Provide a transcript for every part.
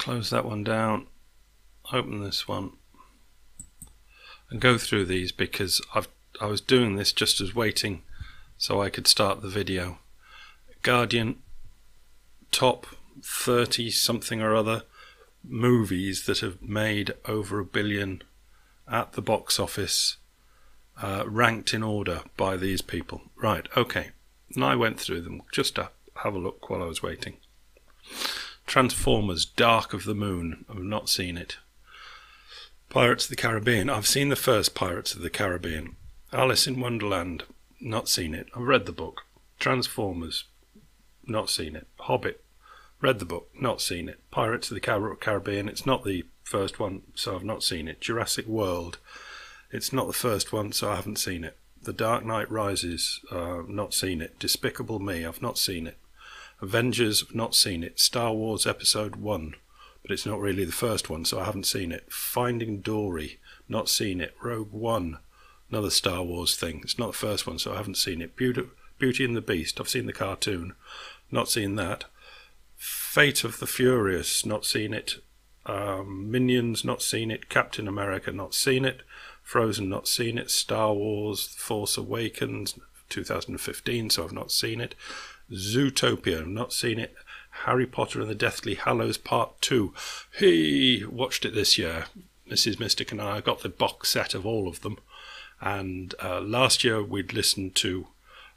close that one down, open this one, and go through these because I was doing this just as waiting so I could start the video. Guardian, top 30 something or other movies that have made over $1 billion at the box office, ranked in order by these people. Right, okay. And I went through them just to have a look while I was waiting. Transformers, Dark of the Moon. I've not seen it. Pirates of the Caribbean. I've seen the first Pirates of the Caribbean. Alice in Wonderland. Not seen it. I've read the book. Transformers. Not seen it. Hobbit. Read the book. Not seen it. Pirates of the Caribbean. It's not the first one, so I've not seen it. Jurassic World. It's not the first one, so I haven't seen it. The Dark Knight Rises. Not seen it. Despicable Me. I've not seen it. Avengers. Not seen it. Star Wars Episode 1. But it's not really the first one, so I haven't seen it. Finding Dory. Not seen it. Rogue One. Another Star Wars thing. It's not the first one, so I haven't seen it. Beauty and the Beast. I've seen the cartoon. Not seen that. Fate of the Furious. Not seen it. Minions. Not seen it. Captain America. Not seen it. Frozen. Not seen it. Star Wars. Force Awakens. 2015, so I've not seen it. Zootopia. Not seen it. Harry Potter and the Deathly Hallows Part 2. Hey, watched it this year. Mrs. Mystic and I got the box set of all of them. And last year we'd listened to,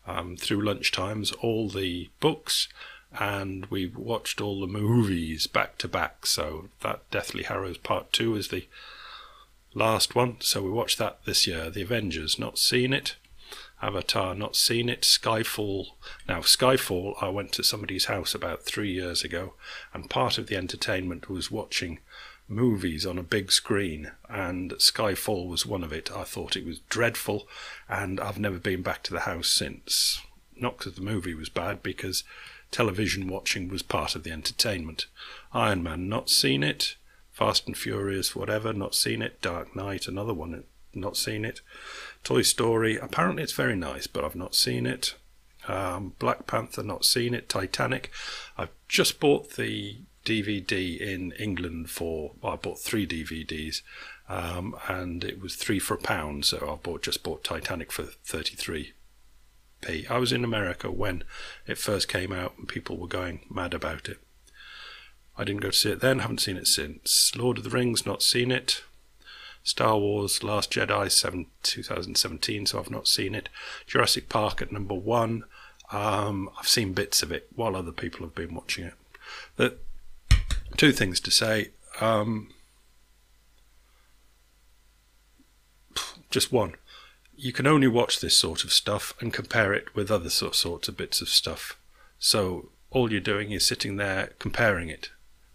through lunchtimes, all the books, and we watched all the movies back to back. So that Deathly Hallows Part 2 is the last one. So we watched that this year. The Avengers, not seen it. Avatar, not seen it. Skyfall. Now, Skyfall, I went to somebody's house about 3 years ago, and part of the entertainment was watching movies on a big screen, and Skyfall was one of it. I thought it was dreadful, and I've never been back to the house since. Not because the movie was bad, because television watching was part of the entertainment. Iron Man, not seen it. Fast and Furious, whatever, not seen it. Dark Knight, another one, not seen it. Toy Story, apparently it's very nice, but I've not seen it. Black Panther, not seen it. Titanic, I've just bought the DVD in England I bought 3 DVDs, and it was 3 for £1, so I just bought Titanic for 33p. I was in America when it first came out and people were going mad about it. I didn't go to see it then, haven't seen it since. Lord of the Rings, not seen it. Star Wars Last Jedi 2017, so I've not seen it. Jurassic Park at number 1. I've seen bits of it while other people have been watching it. 2 things to say. Just one. You can only watch this sort of stuff and compare it with other sorts of bits of stuff. So all you're doing is sitting there comparing it.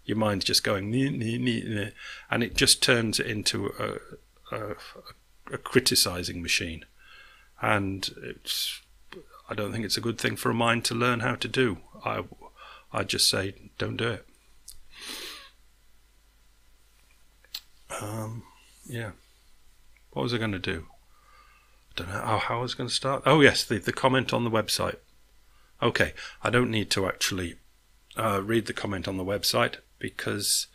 Your mind's just going, and it just turns it into a criticising machine. And I don't think it's a good thing for a mind to learn how to do. I just say, don't do it. Yeah. What was I going to do? I don't know how I was going to start. Oh yes, the comment on the website. Okay, I don't need to actually read the comment on the website because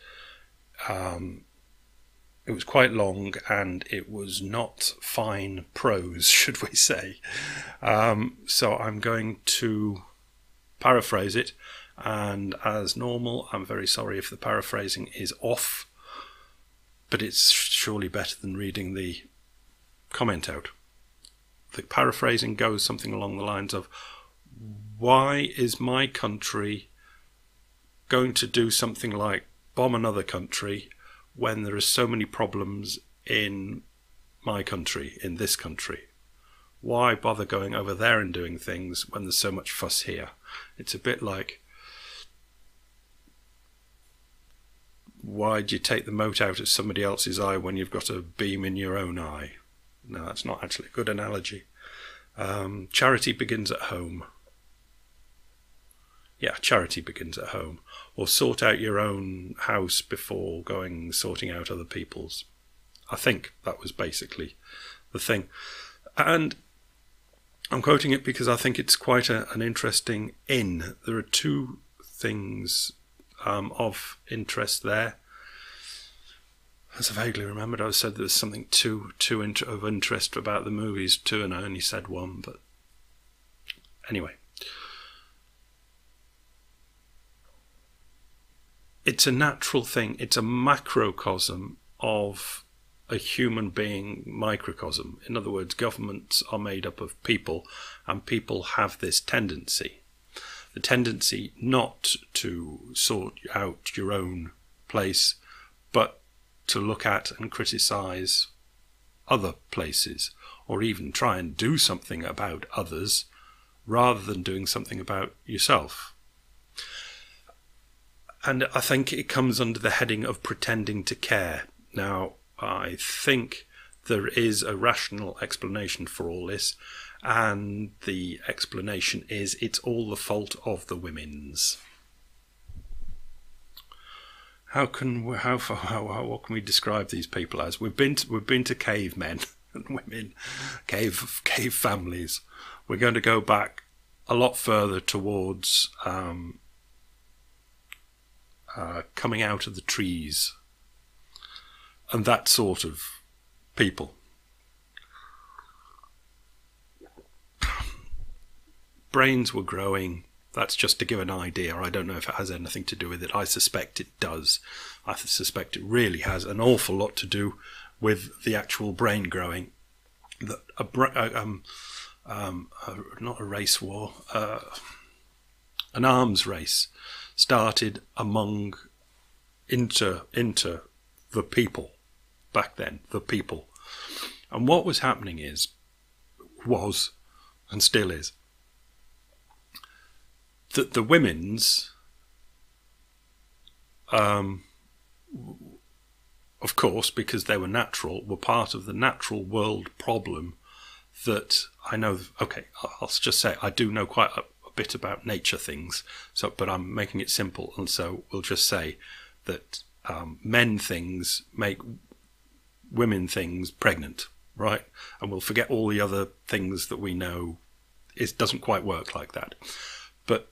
it was quite long and it was not fine prose, should we say. So I'm going to paraphrase it, and as normal, I'm very sorry if the paraphrasing is off, but it's surely better than reading the comment out. The paraphrasing goes something along the lines of, why is my country going to do something like bomb another country when there are so many problems in my country, in this country? Why bother going over there and doing things when there's so much fuss here? It's a bit like, why'd you take the mote out of somebody else's eye when you've got a beam in your own eye? No, that's not actually a good analogy. Charity begins at home. Yeah, charity begins at home. Or sort out your own house before sorting out other people's. I think that was basically the thing. And I'm quoting it because I think it's quite an interesting in. There are 2 things of interest there. As I vaguely remembered, I said there was something of interest about the movies too, and I only said one. But anyway, it's a natural thing. It's a macrocosm of a human being microcosm. In other words, governments are made up of people, and people have this tendency. The tendency not to sort out your own place, but to look at and criticise other places, or even try and do something about others rather than doing something about yourself. And I think it comes under the heading of pretending to care. Now, I think there is a rational explanation for all this, and the explanation is it's all the fault of the women's. What can we describe these people as? We've been to cavemen and women, cave families. We're going to go back a lot further towards coming out of the trees and that sort of people. Brains were growing. That's just to give an idea. I don't know if it has anything to do with it. I suspect it does. I suspect it really has an awful lot to do with the actual brain growing. Not a race war, an arms race started into the people back then, the people. And what was happening was, and still is, that the women's, of course, because they were natural, were part of the natural world problem that I know. Okay, I'll just say I do know quite a bit about nature things, but I'm making it simple, and so we'll just say that men things make women things pregnant, right? And we'll forget all the other things that we know. It doesn't quite work like that. But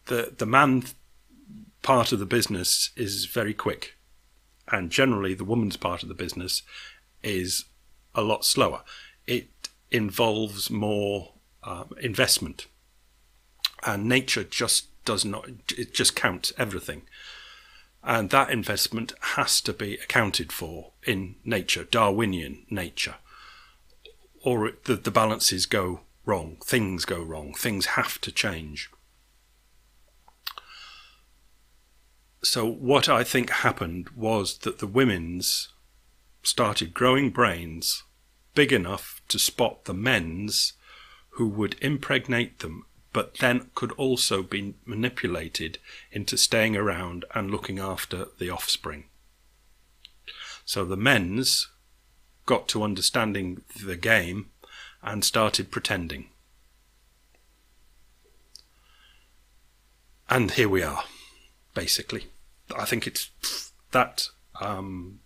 the man part of the business is very quick, and generally the woman's part of the business is a lot slower. It involves more investment, and nature just does not. It just counts everything, and that investment has to be accounted for in nature, Darwinian nature, or the balances go wrong. Things go wrong. Things have to change. So what I think happened was that the women's started growing brains big enough to spot the men's who would impregnate them, but then could also be manipulated into staying around and looking after the offspring. So the men's got to understanding the game and started pretending. And here we are. Basically, I think it's that an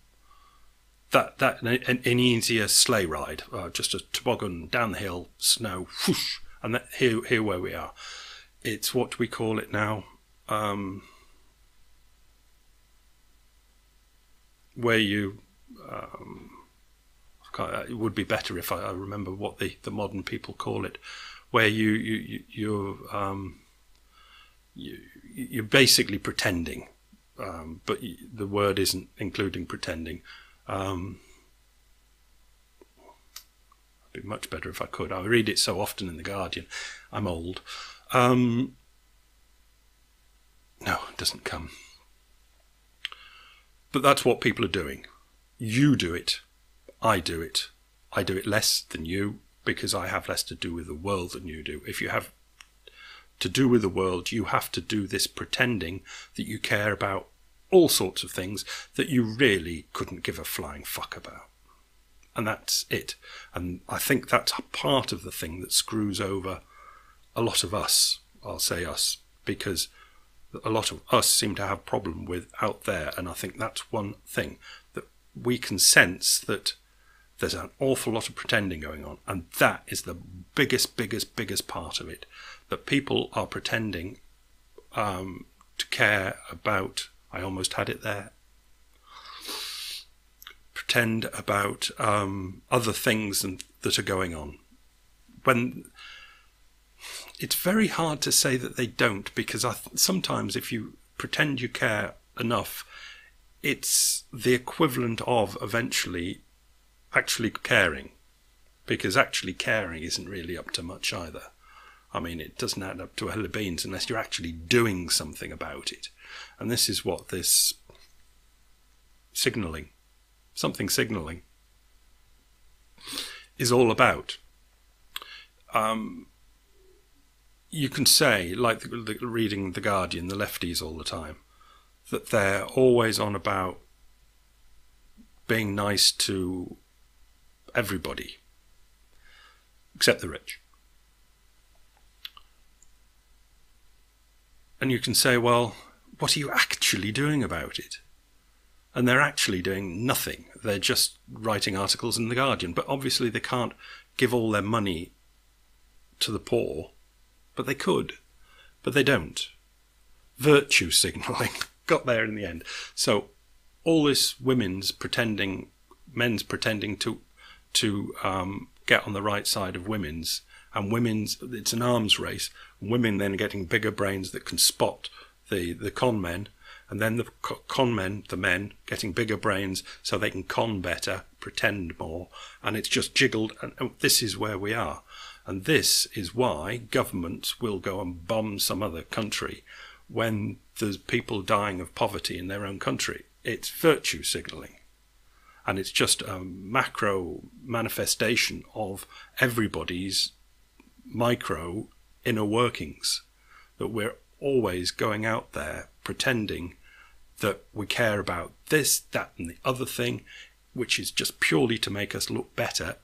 easier sleigh ride, just a toboggan down the hill, snow, whoosh, and here where we are. It's what we call it now, where you. It would be better if I remember what the modern people call it, where you're basically pretending, but the word isn't including pretending. It'd be much better if I could. I read it so often in The Guardian. I'm old. No, it doesn't come. But that's what people are doing. You do it. I do it. I do it less than you because I have less to do with the world than you do. If you have to do with the world, you have to do this pretending that you care about all sorts of things that you really couldn't give a flying fuck about. And that's it. And I think that's a part of the thing that screws over a lot of us. I'll say us, because a lot of us seem to have a problem with out there. And I think that's one thing that we can sense, that there's an awful lot of pretending going on. And that is the biggest part of it. That people are pretending to care about I almost had it there. Pretend about other things that are going on. When it's very hard to say that they don't, because sometimes if you pretend you care enough, it's the equivalent of eventually actually caring, because actually caring isn't really up to much either. I mean, it doesn't add up to a hill of beans unless you're actually doing something about it. And this is what this signalling, something signalling, is all about. You can say, like reading The Guardian, the lefties all the time, that they're always on about being nice to everybody, except the rich. And you can say, well, what are you actually doing about it? And they're actually doing nothing. They're just writing articles in The Guardian. But obviously they can't give all their money to the poor. But they could. But they don't. Virtue signalling. Got there in the end. So all this men's pretending to get on the right side of women's, and it's an arms race. Women then getting bigger brains that can spot the con men, and then the con men, the men, getting bigger brains so they can con better, pretend more, and it's just jiggled, and this is where we are. And this is why governments will go and bomb some other country when there's people dying of poverty in their own country. It's virtue signalling. And it's just a macro manifestation of everybody's micro inner workings, that we're always going out there pretending that we care about this, that and the other thing, which is just purely to make us look better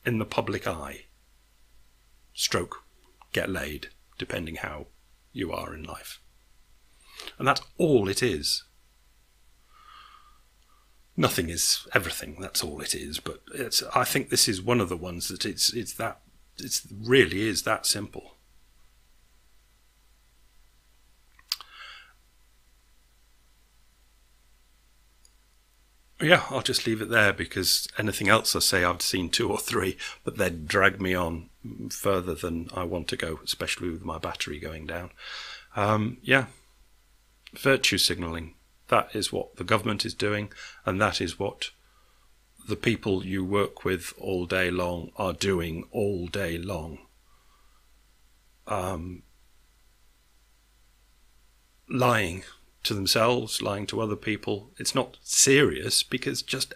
in the public eye. Stroke, get laid, depending how you are in life. And that's all it is. Nothing is everything, that's all it is, but I think this is one of the ones that it really is that simple. Yeah, I'll just leave it there, because anything else I say, I've seen 2 or 3, but they'd drag me on further than I want to go, especially with my battery going down. Yeah, virtue signalling. That is what the government is doing, and that is what the people you work with all day long are doing all day long. Lying to themselves, lying to other people. It's not serious, because just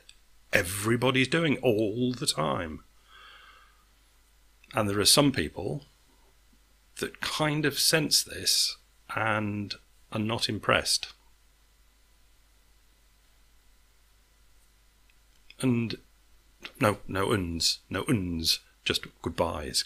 everybody's doing it all the time. And there are some people that kind of sense this and are not impressed. And no uns, just goodbyes.